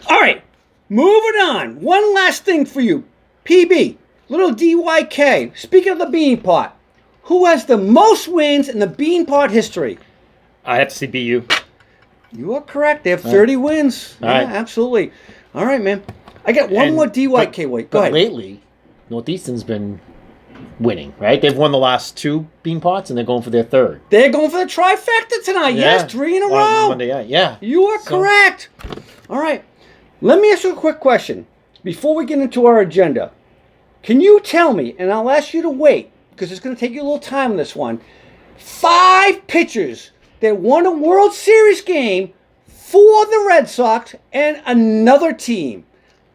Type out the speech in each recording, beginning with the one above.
All right, moving on. One last thing for you. PB, little DYK. Speaking of the Bean Pot, who has the most wins in the Bean Pot history? I have to say BU. You are correct. They have 30 wins. All Yeah, right. absolutely. All right, man. I got one more DYK. Wait, go ahead. Lately, Northeastern's been winning, right? They've won the last 2 Bean Pots, and they're going for their 3rd. They're going for the trifecta tonight. Yeah. Yes, 3 in a On row. Monday night, yeah. You are correct. All right. Let me ask you a quick question before we get into our agenda. Can you tell me, and I'll ask you to wait, because it's going to take you a little time on this one, 5 pitchers that won a World Series game for the Red Sox and another team?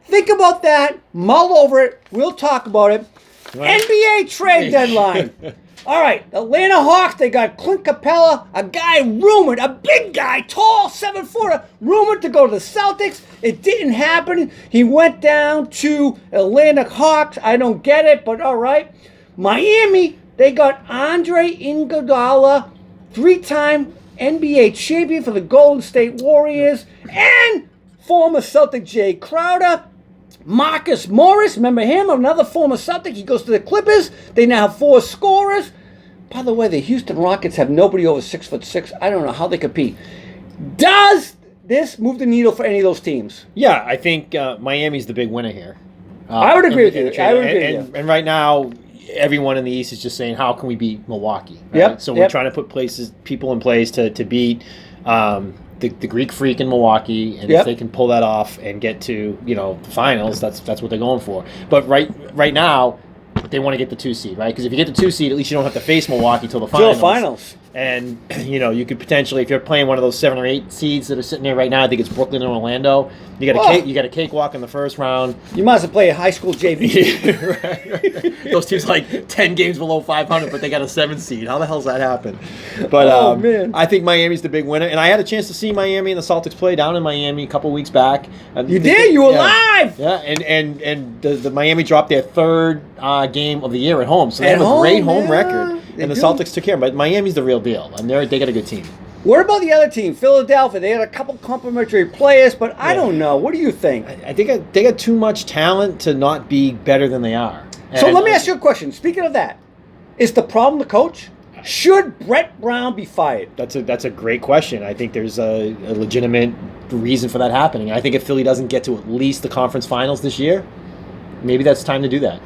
Think about that. Mull over it. We'll talk about it. Right. NBA trade deadline. All right, Atlanta Hawks, they got Clint Capella, a guy rumored, a big guy, tall, 7-footer, rumored to go to the Celtics. It didn't happen. He went down to Atlanta Hawks. I don't get it, but all right. Miami, they got Andre Iguodala, 3-time NBA champion for the Golden State Warriors, and former Celtic Jay Crowder. Marcus Morris, remember him? Another former Celtic. He goes to the Clippers. They now have 4 scorers. By the way, the Houston Rockets have nobody over 6'6". I don't know how they compete. Does this move the needle for any of those teams? Yeah, I think Miami's the big winner here. I would agree with you. I would agree with you. And right now, everyone in the East is just saying, how can we beat Milwaukee? Right? Yep, So we're trying to put people in place to beat the Greek Freak in Milwaukee, and if they can pull that off and get to the finals, that's what they're going for. But right now, they want to get the 2 seed, right? Because if you get the 2 seed, at least you don't have to face Milwaukee till the finals. And you could potentially, if you're playing one of those 7 or 8 seeds that are sitting there right now, I think it's Brooklyn and Orlando. You got a cakewalk in the first round. You might as well play a high school JV. Right. Those teams like 10 games below 500, but they got a 7 seed. How the hell's that happen? But man. I think Miami's the big winner, and I had a chance to see Miami and the Celtics play down in Miami a couple weeks back. You did? You were live? Yeah, and the Miami dropped their 3rd game of the year at home, so they At have a great home yeah, record. they And the do. Celtics took care of them. But Miami's the real deal, and they got a good team. What about the other team, Philadelphia? They had a couple complimentary players, but I don't know. What do you think? I think they got too much talent to not be better than they are. So And- let me ask you a question. Speaking of that, is the problem the coach? Should Brett Brown be fired? That's a great question. I think there's a legitimate reason for that happening. I think if Philly doesn't get to at least the conference finals this year, maybe that's time to do that.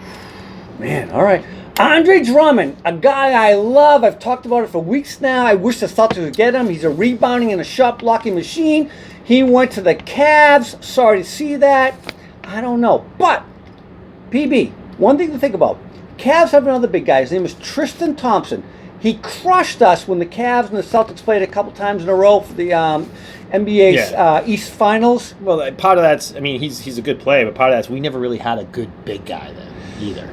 Man, all right. Andre Drummond, a guy I love. I've talked about it for weeks now. I wish the Celtics would get him. He's a rebounding and a shot blocking machine. He went to the Cavs. Sorry to see that. I don't know. But, PB, one thing to think about. Cavs have another big guy. His name is Tristan Thompson. He crushed us when the Cavs and the Celtics played a couple times in a row for the NBA's East Finals. Well, part of that's, he's a good player, but part of that's we never really had a good big guy then either,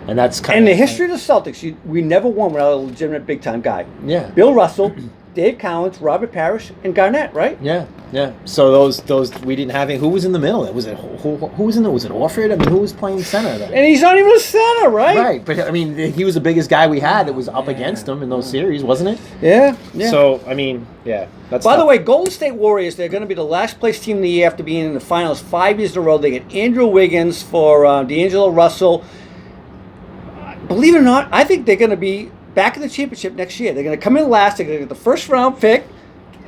And that's kind In of the history of the Celtics, we never won without a legitimate big-time guy. Yeah. Bill Russell, Dave Cowens, Robert Parrish, and Garnett, right? Yeah. So those we didn't have any. Who was in the middle? Was it who was in there? Was it Orford? Who was playing center then? And he's not even a center, right? Right, but he was the biggest guy we had that was up against him in those series, wasn't it? Yeah. So that's. By the way, Golden State Warriors, they're going to be the last place team of the year after being in the finals 5 years in a row. They get Andrew Wiggins for D'Angelo Russell. Believe it or not, I think they're going to be back in the championship next year. They're going to come in last. They're going to get the first round pick.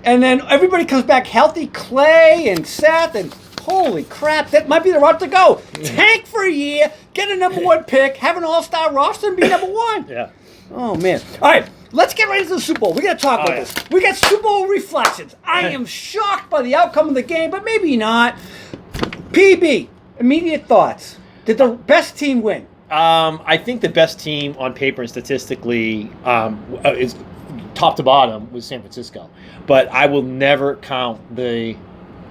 And then everybody comes back healthy. Clay and Seth. And holy crap, that might be the route to go. Tank for a year. Get a number 1 pick. Have an all-star roster and be number 1. Yeah. Oh, man. All right. Let's get right into the Super Bowl. We got to talk about this. We got Super Bowl reflections. I am shocked by the outcome of the game, but maybe not. PB, immediate thoughts. Did the best team win? I think the best team on paper and statistically is top to bottom was San Francisco. But I will never count the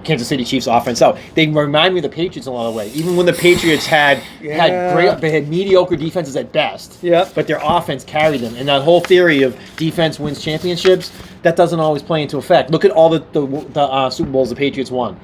Kansas City Chiefs offense out. They remind me of the Patriots in a lot of ways. Even when the Patriots had mediocre defenses at best. Yeah. But their offense carried them. And that whole theory of defense wins championships, that doesn't always play into effect. Look at all the Super Bowls the Patriots won.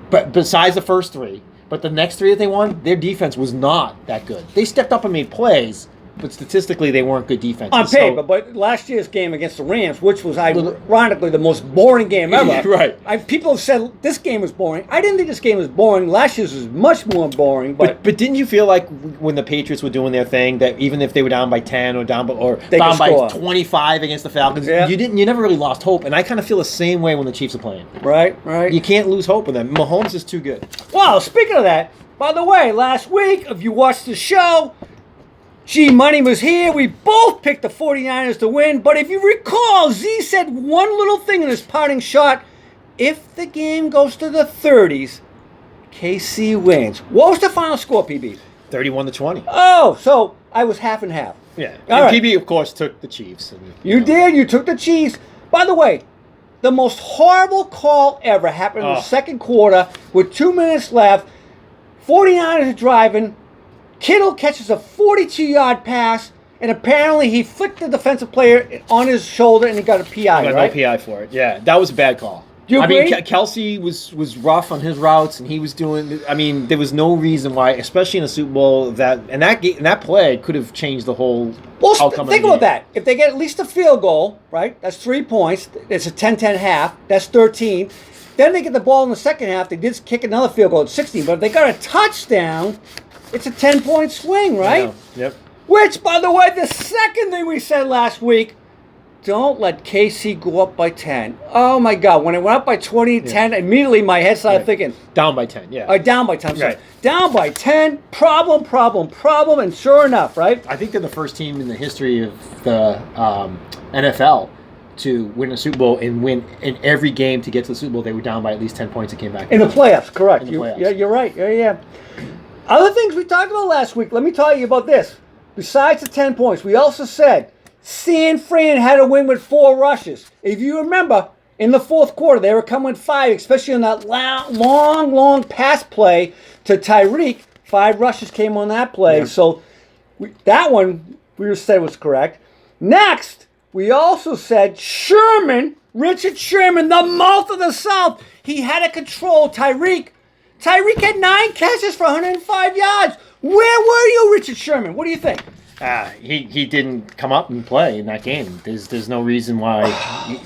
But besides the first 3, but the next 3 that they won, their defense was not that good. They stepped up and made plays, but statistically they weren't good defenses. On paper, but last year's game against the Rams, which was ironically the most boring game ever. Right. People have said this game was boring. I didn't think this game was boring. Last year's was much more boring. But didn't you feel like when the Patriots were doing their thing that even if they were down by 10 or down by 25 against the Falcons, you never really lost hope. And I kind of feel the same way when the Chiefs are playing. Right. You can't lose hope in them. Mahomes is too good. Well, speaking of that, by the way, last week, if you watched the show, G-Money was here. We both picked the 49ers to win. But if you recall, Z said one little thing in his parting shot. If the game goes to the 30s, KC wins. What was the final score, PB? 31-20. Oh, so I was half and half. Yeah. And right. PB, of course, took the Chiefs. You did. You took the Chiefs. By the way, the most horrible call ever happened in the second quarter with 2 minutes left. 49ers are driving. Kittle catches a 42-yard pass, and apparently he flicked the defensive player on his shoulder, and he got a PI, right? No PI for it. Yeah, that was a bad call. Do you agree? I mean, Kelsey was rough on his routes, and he was doing. I mean, there was no reason why, especially in a Super Bowl, that play could have changed the whole outcome. Think about that. If they get at least a field goal, right? That's 3 points. It's a 10-10 half. That's 13. Then they get the ball in the second half. They did kick another field goal at 16. But if they got a touchdown, it's a 10-point swing, right? Yeah. Yep. Which, by the way, the second thing we said last week, don't let KC go up by 10. Oh, my God. When it went up by 20-10, immediately my head started thinking. Down by 10, yeah. Down by 10. Right. Down by 10. Problem. And sure enough, right? I think they're the first team in the history of the NFL to win a Super Bowl and win in every game to get to the Super Bowl. They were down by at least 10 points and came back. In the playoffs, correct. In the playoffs. Yeah, you're right. Yeah. Other things we talked about last week, let me tell you about this. Besides the 10 points, we also said San Fran had to win with 4 rushes. If you remember, in the fourth quarter, they were coming with 5, especially on that long pass play to Tyreek. 5 rushes came on that play. Yeah. So that one we said was correct. Next, we also said Richard Sherman, the mouth of the South, he had to control Tyreek. Tyreek had 9 catches for 105 yards. Where were you, Richard Sherman? What do you think? He didn't come up and play in that game. There's no reason why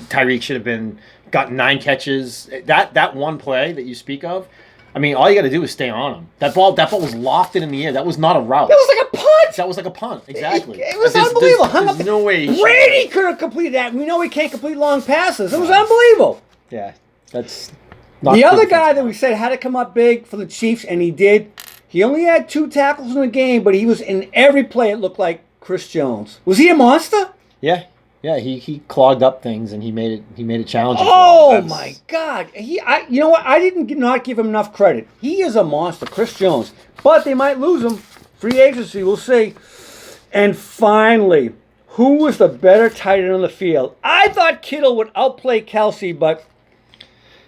Tyreek should have gotten 9 catches. That one play that you speak of, I mean, all you got to do is stay on him. That ball was lofted in the air. That was not a route. That was like a punt. Exactly. It was unbelievable. There's no way. Brady could have completed that. We know he can't complete long passes. It was unbelievable. Yeah, that's not the other guy that we said had to come up big for the Chiefs, and he did. He only had 2 tackles in the game, but he was in every play. It looked like Chris Jones. Was he a monster? Yeah. Yeah, he clogged up things and he made it challenging. Oh my God! You know what? I did not give him enough credit. He is a monster, Chris Jones. But they might lose him. Free agency, we'll see. And finally, who was the better tight end on the field? I thought Kittle would outplay Kelsey, but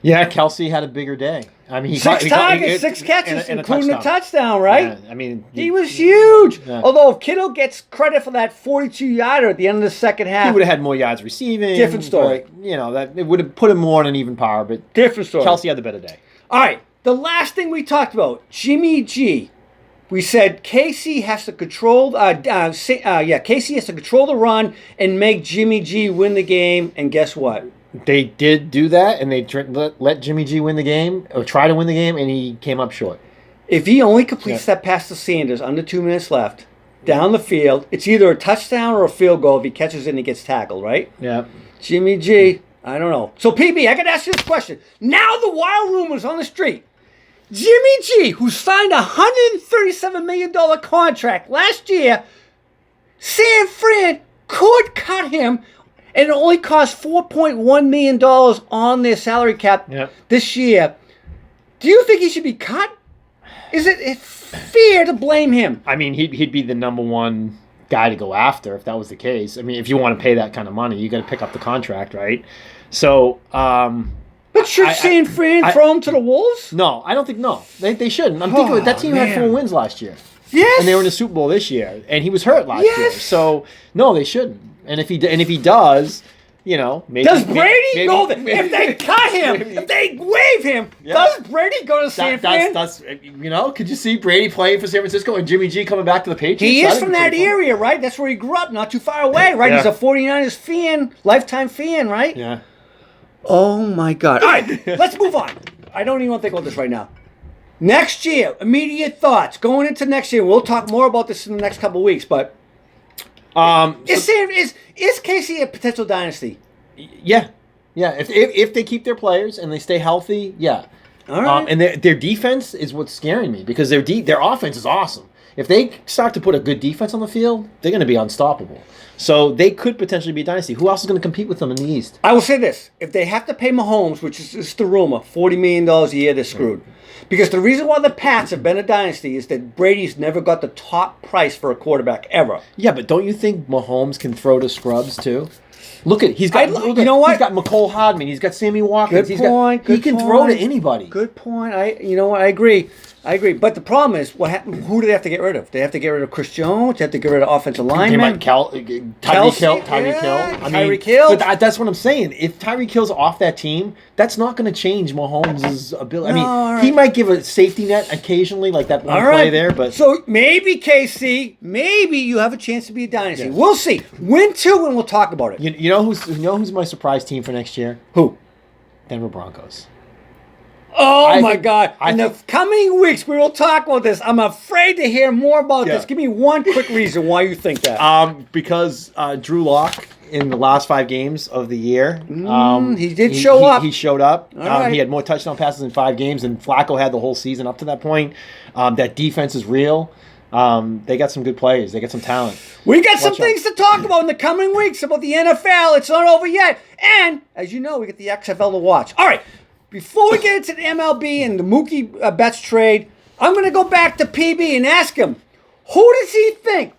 yeah, Kelsey had a bigger day. I mean, 6 targets, 6 catches, including a touchdown, right? Yeah, I mean, he was huge. Yeah. Although if Kittle gets credit for that 42-yarder at the end of the second half, he would have had more yards receiving. Different story. But, that it would have put him more on an even par. But different story. Kelsey had the better day. All right, the last thing we talked about, Jimmy G. We said Casey has to control. Casey has to control the run and make Jimmy G win the game. And guess what? They did do that, and they let Jimmy G win the game, or try to win the game, and he came up short. If he only completes that pass to Sanders under 2 minutes left, down the field, it's either a touchdown or a field goal if he catches it and he gets tackled, right? Yeah. Jimmy G, I don't know. So, PB, I got to ask you this question. Now the wild rumors on the street. Jimmy G, who signed a $137 million contract last year, San Fran could cut him. And it only cost $4.1 million on their salary cap this year. Do you think he should be cut? Is it fair to blame him? I mean, he'd be the number one guy to go after if that was the case. I mean, if you want to pay that kind of money, you got to pick up the contract, right? So, but should San Fran throw him to the Wolves? No, I don't think They shouldn't. I'm thinking that team had 4 wins last year. Yes. And they were in the Super Bowl this year, and he was hurt last year. So no, they shouldn't. And if he does, Maybe Does Brady go there? If they cut him, if they waive him, does Brady go to San Fran? Could you see Brady playing for San Francisco and Jimmy G coming back to the Patriots? He is from that area, right? That's where he grew up, not too far away, right? He's a 49ers fan, lifetime fan, right? Yeah. Oh, my God. All right, let's move on. I don't even want to think about this right now. Next year, immediate thoughts. Going into next year, we'll talk more about this in the next couple of weeks, but is KC a potential dynasty? Yeah. If they keep their players and they stay healthy, yeah. All right. And their defense is what's scaring me because their offense is awesome. If they start to put a good defense on the field, they're going to be unstoppable. So they could potentially be a dynasty. Who else is going to compete with them in the East? I will say this. If they have to pay Mahomes, which is the rumor, $40 million a year, they're screwed. Because the reason why the Pats have been a dynasty is that Brady's never got the top price for a quarterback ever. Yeah, but don't you think Mahomes can throw to scrubs too? He's got McCole Hardman, he's got Sammy Watkins. He can throw to anybody. Good point. I agree. But the problem is, who do they have to get rid of? They have to get rid of Chris Jones. They have to get rid of offensive linemen. Tyreek Hill. Tyreek Hill. But that's what I'm saying. If Tyreek Hill's off that team, that's not going to change Mahomes' ability. He might give a safety net occasionally, like that one play there. But so maybe KC, maybe you have a chance to be a dynasty. Yes. We'll see. Win 2, and we'll talk about it. You know who's my surprise team for next year? Who? Denver Broncos. Oh, my God. In the coming weeks, we will talk about this. I'm afraid to hear more about this. Give me one quick reason why you think that. Because Drew Lock in the last 5 games of the year, he did show up. He showed up. Right. He had more touchdown passes in 5 games than Flacco had the whole season up to that point. That defense is real. They got some good players. They got some talent. We got some things to talk about in the coming weeks about the NFL. It's not over yet. And, as you know, we got the XFL to watch. All right. Before we get into the MLB and the Mookie Betts trade, I'm going to go back to PB and ask him, who does he think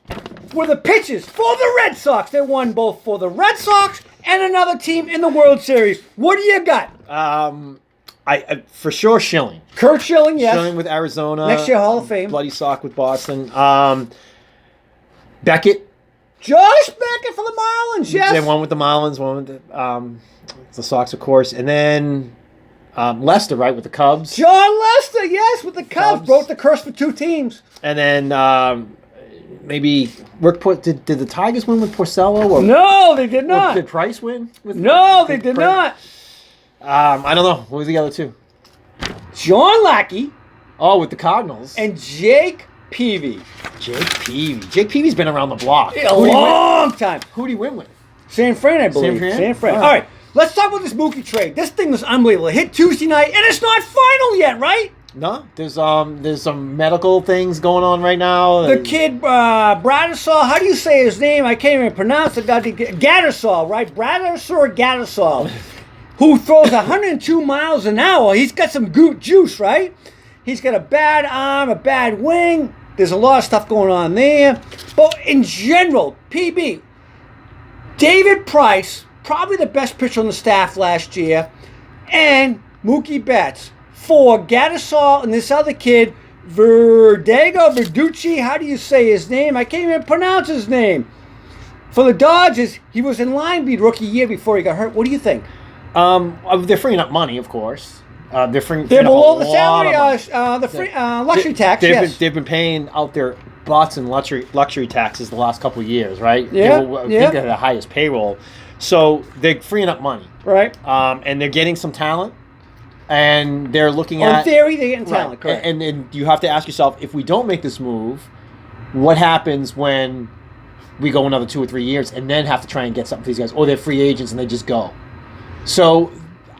were the pitchers for the Red Sox? They won both for the Red Sox and another team in the World Series. What do you got? I for sure Schilling. Kurt Schilling, yes. Schilling with Arizona. Next year Hall of Fame. Bloody sock with Boston. Beckett. Josh Beckett for the Marlins, yes. They won with the Marlins, one with the Sox, of course. And then Lester, right, with the Cubs. John Lester, yes, with the Cubs. Broke the curse for 2 teams. And then maybe did the Tigers win with Porcello? No, they did not. Did Price win? No, they did not. I don't know. What was the other 2? John Lackey. Oh, with the Cardinals. And Jake Peavy. Jake Peavy's been around the block. A long time. Who did he win with? San Fran, I believe. San Fran. All right. Let's talk about this Mookie trade. This thing was unbelievable. It hit Tuesday night, and it's not final yet, right? No, there's some medical things going on right now. The kid, Bradisol, how do you say his name? I can't even pronounce it. Gattersall, right? Bradisol Gattersall, who throws 102 miles an hour. He's got some juice, right? He's got a bad arm, a bad wing. There's a lot of stuff going on there. But in general, PB, David Price, probably the best pitcher on the staff last year, and Mookie Betts for Gattersall and this other kid, Verducci. How do you say his name? I can't even pronounce his name. For the Dodgers, he was in line beat rookie year before he got hurt. What do you think? They're freeing up money, of course. They're below the salary, luxury tax. Yes, they've been paying out their butts in luxury taxes the last couple of years, right? Yeah, I think they're the highest payroll. So they're freeing up money. Right. And they're getting some talent. And they're looking at... In theory, they're getting talent, correct. And you have to ask yourself, if we don't make this move, what happens when we go another 2 or 3 years and then have to try and get something for these guys? Or they're free agents and they just go. So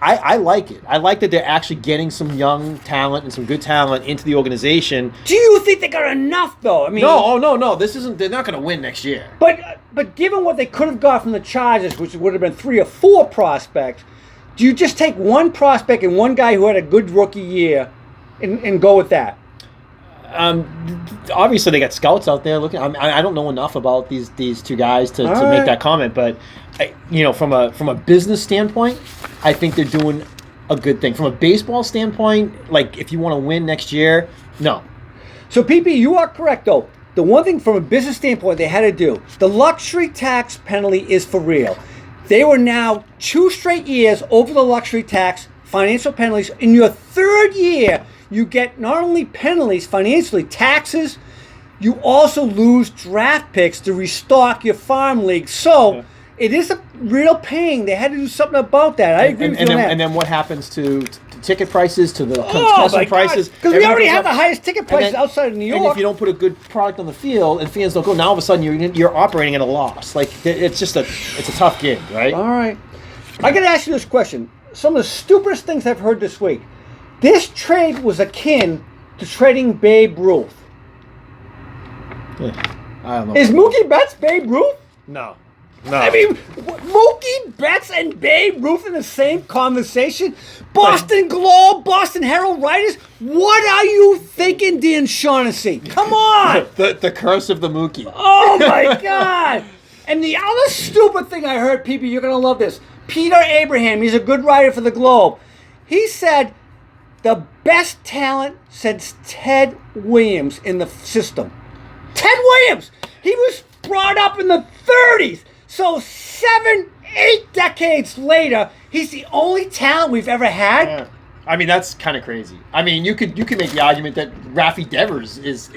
I like it. I like that they're actually getting some young talent and some good talent into the organization. Do you think they got enough, though? I mean, no. This isn't. They're not going to win next year. But given what they could have got from the Chargers, which would have been 3 or 4 prospects, do you just take one prospect and one guy who had a good rookie year and go with that? Obviously, they got scouts out there looking. I don't know enough about these 2 guys to make that comment, but from a business standpoint, I think they're doing a good thing. From a baseball standpoint, like if you want to win next year, no. So, PP, you are correct though. The one thing from a business standpoint they had to do, the luxury tax penalty is for real. They were now 2 straight years over the luxury tax, financial penalties. In your 3rd year, you get not only penalties financially, taxes, you also lose draft picks to restock your farm league. So it is a real pain. They had to do something about that. I agree with you on that. And then what happens to ticket prices, to the concession prices? Because we already have the highest ticket prices outside of New York. And if you don't put a good product on the field and fans don't go, now all of a sudden you're operating at a loss. Like, it's a tough gig, right? All right. I got to ask you this question. Some of the stupidest things I've heard this week. This trade was akin to trading Babe Ruth. Yeah, I don't know. Is Mookie Betts Babe Ruth? No. I mean, Mookie Betts and Babe Ruth in the same conversation? Boston Globe, Boston Herald writers? What are you thinking, Dan Shaughnessy? Come on! the curse of the Mookie. Oh, my God! And the other stupid thing I heard, PB, you're going to love this. Peter Abraham, he's a good writer for the Globe. He said the best talent since Ted Williams in the system. Ted Williams! He was brought up in the 30s. So 7, 8 decades later, he's the only talent we've ever had. Yeah. I mean, that's kind of crazy. I mean, you could make the argument that Rafi Devers is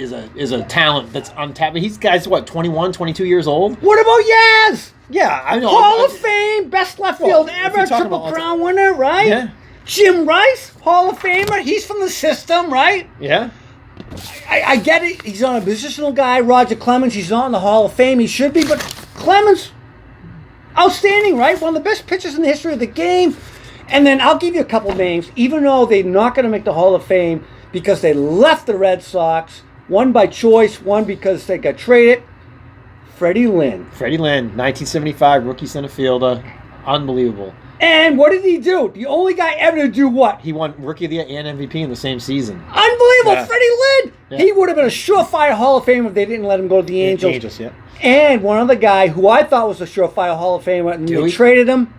a talent that's untapped. He's guys, what, 21, 22 years old? What about Yaz? Yeah, I know. Hall of Fame, best left field ever, Triple Crown winner, right? Yeah. Jim Rice, Hall of Famer. He's from the system, right? Yeah. I get it. He's not a positional guy. Roger Clemens, he's not in the Hall of Fame. He should be, but Clemens, outstanding, right? One of the best pitchers in the history of the game. And then I'll give you a couple names, even though they're not going to make the Hall of Fame because they left the Red Sox, one by choice, one because they got traded. Freddie Lynn. Freddie Lynn, 1975, rookie center fielder. Unbelievable. And what did he do? The only guy ever to do what? He won Rookie of the Year and MVP in the same season. Unbelievable. Yeah. Freddie Lynn. Yeah. He would have been a surefire Hall of Famer if they didn't let him go to the Angels. The Angels, yeah. And one other guy who I thought was a surefire Hall of Famer, and they traded him,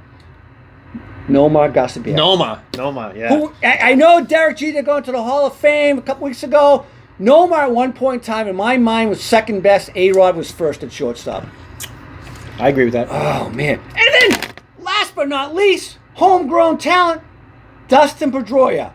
Nomar Garciabier. Nomar, yeah. Who, I know Derek Jeter going to the Hall of Fame a couple weeks ago. Nomar at one point in time, in my mind, was second best. A-Rod was first at shortstop. I agree with that. Oh, man. And then, last but not least, homegrown talent, Dustin Pedroia.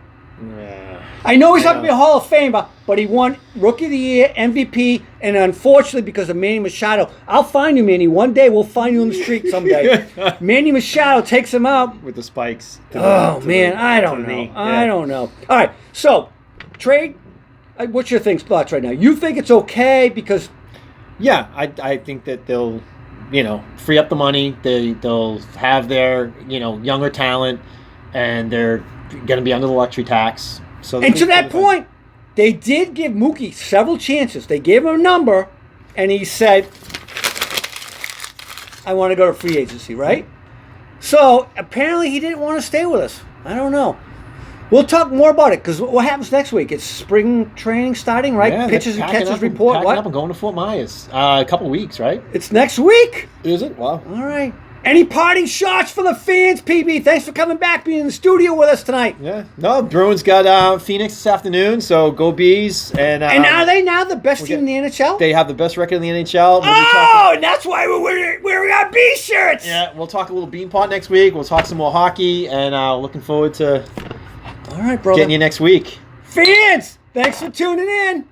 Yeah. I know he's not going to be a Hall of Famer, but he won Rookie of the Year, MVP, and unfortunately, because of Manny Machado, I'll find you, Manny. One day, we'll find you in the street someday. Manny Machado takes him out. With the spikes. I don't know. Yeah. I don't know. All right, so, trade, what's your thoughts right now? You think it's okay because... Yeah, I think that they'll, free up the money. They'll have their, younger talent, and they're going to be under the luxury tax. So and to that point, they did give Mookie several chances. They gave him a number, and he said, I want to go to free agency, right? So apparently he didn't want to stay with us. I don't know. We'll talk more about it because what happens next week? It's spring training starting, right? Yeah, Pitchers and catchers report. Packing what? up and going to Fort Myers. A couple of weeks, right? It's next week. Is it? Wow. All right. Any parting shots for the fans, PB? Thanks for coming back, being in the studio with us tonight. Yeah. No, Bruins got Phoenix this afternoon, so go Bees. And are they now the best team in the NHL? They have the best record in the NHL. And that's why we're wearing our Bee shirts. Yeah, we'll talk a little Beanpot next week. We'll talk some more hockey, and looking forward to all right, brother. getting you next week. Fans, thanks for tuning in.